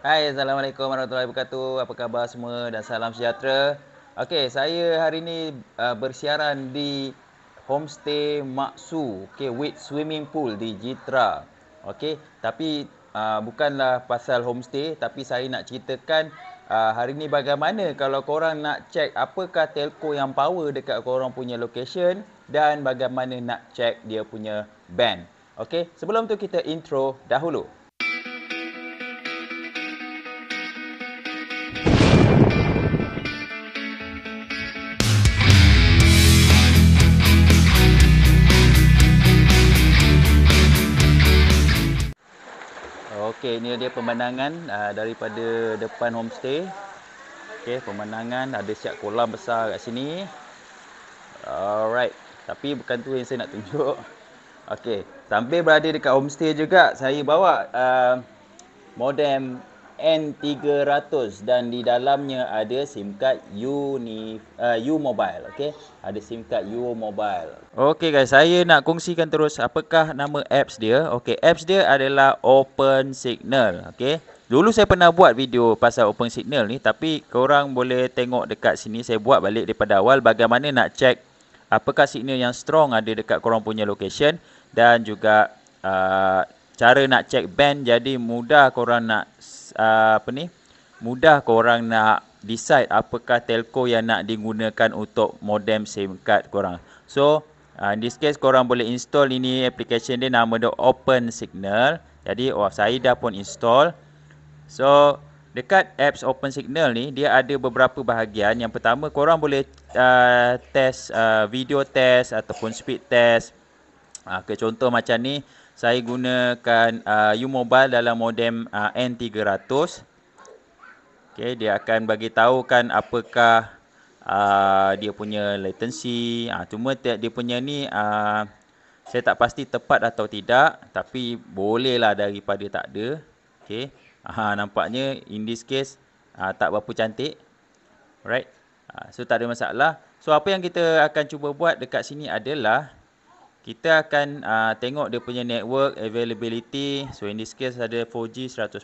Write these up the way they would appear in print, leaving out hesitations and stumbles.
Hai, Assalamualaikum warahmatullahi wabarakatuh. Apa khabar semua dan salam sejahtera. Okey, saya hari ini bersiaran di homestay Maksu, okey, with swimming pool di Jitra. Okey, tapi bukanlah pasal homestay, tapi saya nak ceritakan hari ini bagaimana kalau korang nak check apakah telco yang power dekat korang punya location dan bagaimana nak check dia punya band. Okey, sebelum tu kita intro dahulu. Okey, ini dia pemandangan daripada depan homestay. Okey, pemandangan ada siap kolam besar kat sini. Alright. Tapi bukan tu yang saya nak tunjuk. Okey, sambil berada dekat homestay juga, saya bawa modem N300 dan di dalamnya ada SIM card U Mobile. Okey, ada SIM card U Mobile. Okey guys, saya nak kongsikan terus apakah nama apps dia. Okey, apps dia adalah Open Signal. Okey, dulu saya pernah buat video pasal Open Signal ni, tapi korang boleh tengok dekat sini saya buat balik daripada awal bagaimana nak check apakah signal yang strong ada dekat korang punya location dan juga cara nak check band. Jadi mudah korang nak mudah korang nak decide apakah telco yang nak digunakan untuk modem SIM card korang. So in this case korang boleh install ini application dia, nama dia Open Signal. Jadi saya dah pun install. So dekat apps Open Signal ni dia ada beberapa bahagian. Yang pertama, korang boleh test video test ataupun speed test. Contoh macam ni, saya gunakan U Mobile dalam modem N300. Okay, dia akan bagi tahu kan apakah dia punya latency. Cuma dia punya ni saya tak pasti tepat atau tidak, tapi bolehlah daripada tak ada. Okay. Nampaknya in this case tak berapa cantik. Alright. So tak ada masalah. So apa yang kita akan cuba buat dekat sini adalah kita akan tengok dia punya network availability. So in this case ada 4G 100%.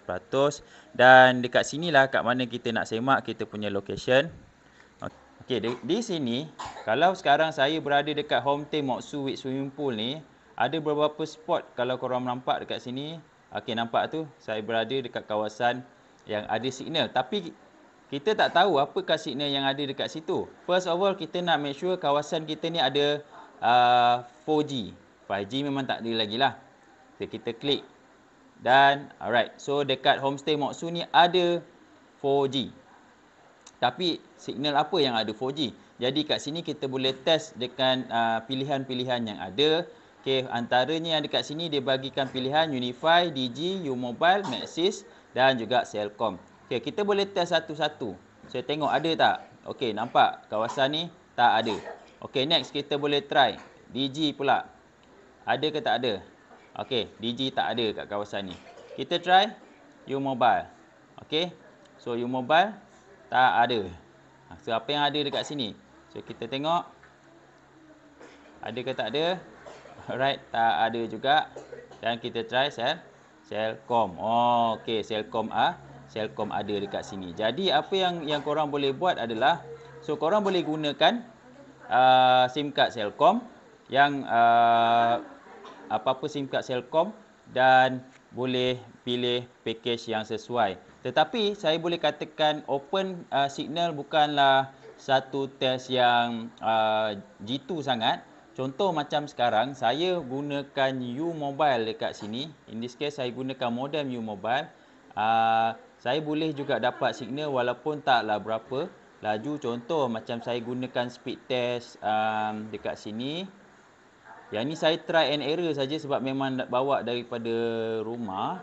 Dan dekat sinilah kat mana kita nak semak kita punya location. Okey, di sini kalau sekarang saya berada dekat homestay Maksu with swimming pool ni, ada beberapa spot kalau korang nampak dekat sini. Okey, nampak tu saya berada dekat kawasan yang ada signal, tapi kita tak tahu apakah signal yang ada dekat situ. First of all, kita nak make sure kawasan kita ni ada 4G. 5G memang tak ada lagi lah. So, kita klik. Dan alright, so dekat homestay Maksu ni ada 4G. Tapi signal apa yang ada 4G? Jadi kat sini kita boleh test dengan pilihan-pilihan yang ada. Okey, antaranya yang dekat sini dia bagikan pilihan Unify, Digi, U Mobile, Maxis dan juga Celcom. Okey, kita boleh test satu-satu. Saya tengok ada tak? Okey, nampak kawasan ni tak ada. Okey, next kita boleh try Digi pula. Ada ke tak ada? Okey, Digi tak ada kat kawasan ni. Kita try U Mobile. Okey. So U Mobile tak ada. So apa yang ada dekat sini? So kita tengok ada ke tak ada. Alright, tak ada juga. Dan kita try Celcom. Okey, Celcom ada dekat sini. Jadi apa yang korang boleh buat adalah, so korang boleh gunakan SIM card Celcom yang apa-apa SIM card Celcom dan boleh pilih package yang sesuai. Tetapi saya boleh katakan Open Signal bukanlah satu test yang jitu sangat. Contoh macam sekarang saya gunakan U Mobile dekat sini. In this case saya gunakan modem U Mobile. Saya boleh juga dapat signal walaupun taklah berapa laju. Contoh macam saya gunakan speed test dekat sini. Yang ni saya try and error saja sebab memang bawa daripada rumah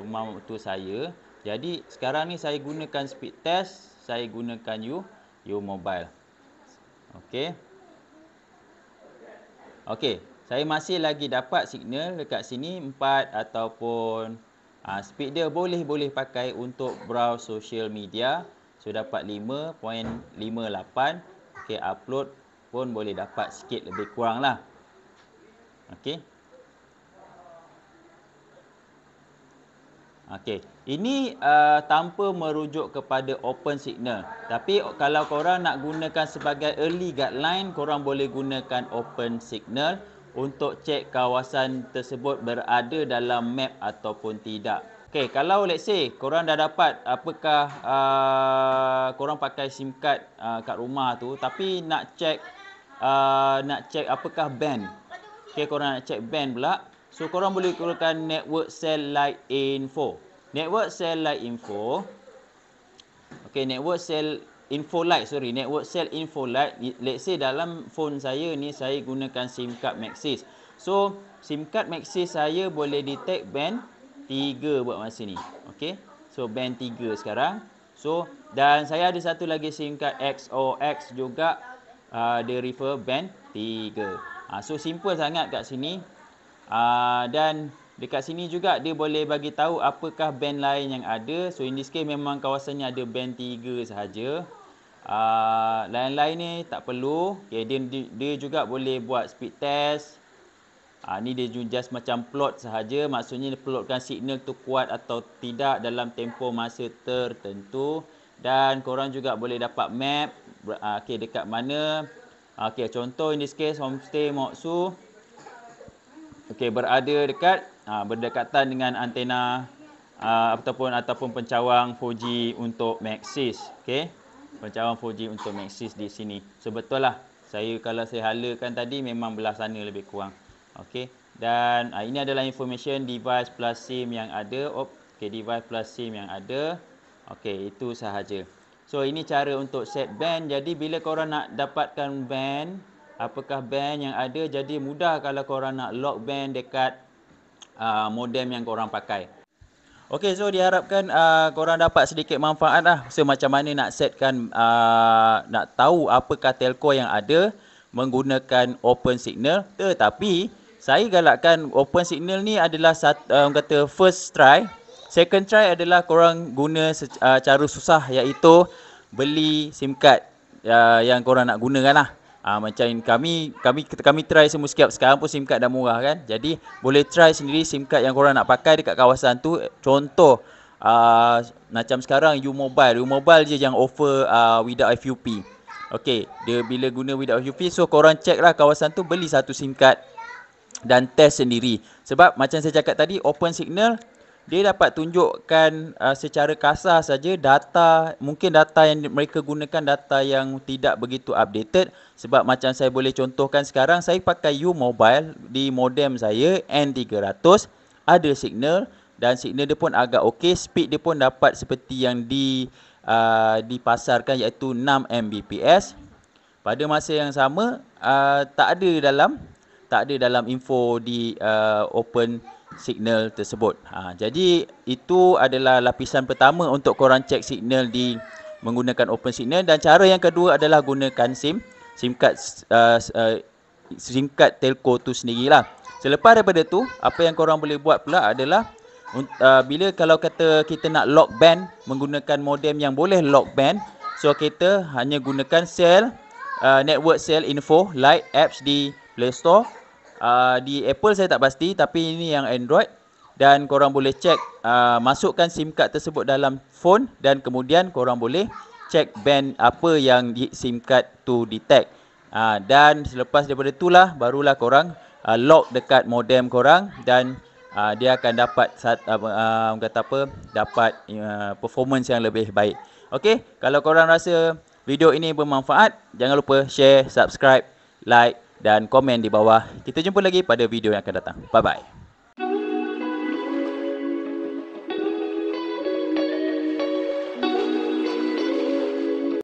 mertua saya. Jadi sekarang ni saya gunakan speed test, saya gunakan U Mobile. Okey. Okey, saya masih lagi dapat signal dekat sini 4 ataupun speed dia boleh pakai untuk browse social media. So dapat 5.58. Okey, upload pun boleh dapat sikit lebih kurang lah. Okey. Okey, ini tanpa merujuk kepada open signal. Tapi kalau korang nak gunakan sebagai early guideline, korang boleh gunakan open signal untuk cek kawasan tersebut berada dalam map ataupun tidak. Okey, kalau let's say korang dah dapat apakah korang pakai SIM card kat rumah tu, tapi nak cek apakah band. Okey, korang nak cek band pula. So korang boleh gunakan network cell light info. Network cell light info. Okey, network cell info light, network cell info light. Let's say dalam phone saya ni saya gunakan SIM card Maxis. So SIM card Maxis saya boleh detect band 3 buat masa ni. Okey. So band 3 sekarang. So dan saya ada satu lagi SIM card XOX juga, dia refer band 3. So simple sangat kat sini. Dan dekat sini juga dia boleh bagi tahu apakah band lain yang ada. So in this case memang kawasannya ada band 3 sahaja. Lain-lain ni tak perlu. Okay, dia juga boleh buat speed test. Ni dia just macam plot sahaja. Maksudnya dia plotkan signal tu kuat atau tidak dalam tempoh masa tertentu. Dan korang juga boleh dapat map. Okay, dekat mana. Okay, contoh in this case homestay Moksu. Okey, berada dekat berdekatan dengan antena ataupun pencawang 4G untuk Maxis. Okey. Pencawang 4G untuk Maxis di sini. So betul lah. Kalau saya halakan tadi memang belah sana lebih kurang. Okey. Dan ini adalah information device plus SIM yang ada. Okey, device plus SIM yang ada. Okey, itu sahaja. So ini cara untuk set band. Jadi bila korang nak dapatkan band, apakah band yang ada, jadi mudah kalau korang nak lock band dekat modem yang korang pakai. Okey, so diharapkan korang dapat sedikit manfaat lah. So macam mana nak setkan, nak tahu apakah telco yang ada menggunakan open signal. Tetapi saya galakkan open signal ni adalah kata first try. Second try adalah korang guna cara susah, iaitu beli SIM card yang korang nak gunakan lah. Macam kami try semua sikap. Sekarang pun SIM card dah murah kan. Jadi boleh try sendiri SIM card yang korang nak pakai dekat kawasan tu. Contoh macam sekarang U-Mobile je yang offer without FUP. Okey, dia bila guna without FUP, so korang check lah kawasan tu, beli satu SIM card dan test sendiri. Sebab macam saya cakap tadi, open signal dia dapat tunjukkan secara kasar saja data, mungkin data yang mereka gunakan data yang tidak begitu updated. Sebab macam saya boleh contohkan sekarang, saya pakai U-Mobile di modem saya N300, ada signal dan signal dia pun agak okey, speed dia pun dapat seperti yang dipasarkan, iaitu 6 Mbps. Pada masa yang sama tak ada dalam info di open signal tersebut. Jadi itu adalah lapisan pertama untuk korang cek signal di menggunakan open signal. Dan cara yang kedua adalah gunakan SIM card telco tu sendirilah. Selepas daripada tu, apa yang korang boleh buat pula adalah bila kalau kata kita nak lock band menggunakan modem yang boleh lock band, so kita hanya gunakan network cell info light apps di Play Store. Di Apple saya tak pasti, tapi ini yang Android. Dan korang boleh cek, masukkan SIM card tersebut dalam phone, dan kemudian korang boleh cek band apa yang di SIM card tu detect. Dan selepas daripada itulah barulah korang lock dekat modem korang, dan dia akan dapat dapat performance yang lebih baik. Okey, kalau korang rasa video ini bermanfaat, jangan lupa share, subscribe, like dan komen di bawah. Kita jumpa lagi pada video yang akan datang. Bye bye.